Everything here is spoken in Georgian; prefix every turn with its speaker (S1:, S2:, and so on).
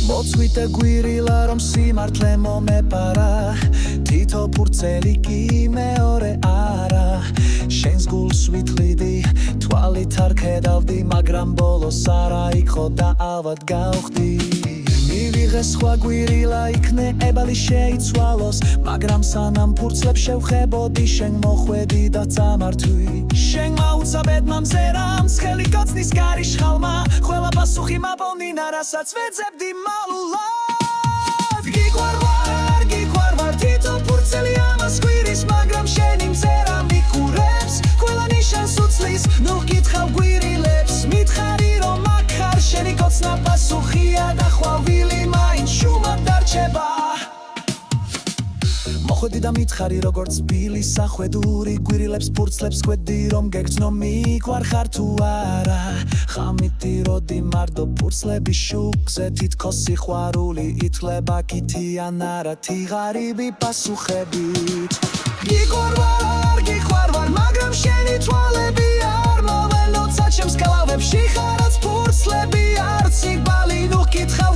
S1: Მოწვიდე გვირილა რომ სიმართლე მომეპარა თითო ფურცელი კი მეორე არა შენს გულს ვითვლიდი თვალით არ ხედავდი მაგრამ ბოლოს არა იყო და ალბათ გავხდი მივიღე სხვა გვირილა იქნე ებალი შეიცვალოს მაგრამ სანამ ფურცლებს შევხებოდი შენ მოხვედი და წამართვი შენ მაუცა ბედმამზერამ ხელი კაცნის გარიშხალმა ყველა პასუხი მაპოვნინა რასაც ვეძებდი მალულად გიყვარვარ თითო ფურცელი ამას გვირის მაგრამ შენი მზერა მიყურებს ყველა ნიშანს უცლის ნუ გითხავ გვირილებს მითხარი რომ აქ ხარ შენი კოცნა პასუხია და ხვავილი მაინც შუმად დარჩება მოხვედი და მითხარი როგორც ბილი სახვედური გვირილებს ფურცლებს ხვედი რომ გეგრძნო მიყვარხარ თუ არა ხამითი როდი მარდო ფურცლების შუქზე თითქოს სიყვარული ითვლება კითიან არა თიღარიბი პასუხებით გიყვარვარ მაგრამ შენი თვალები არ მოველოცა ჩემს გალავებში ხარაც ფურცლები არც იბალი ნუ გითხავ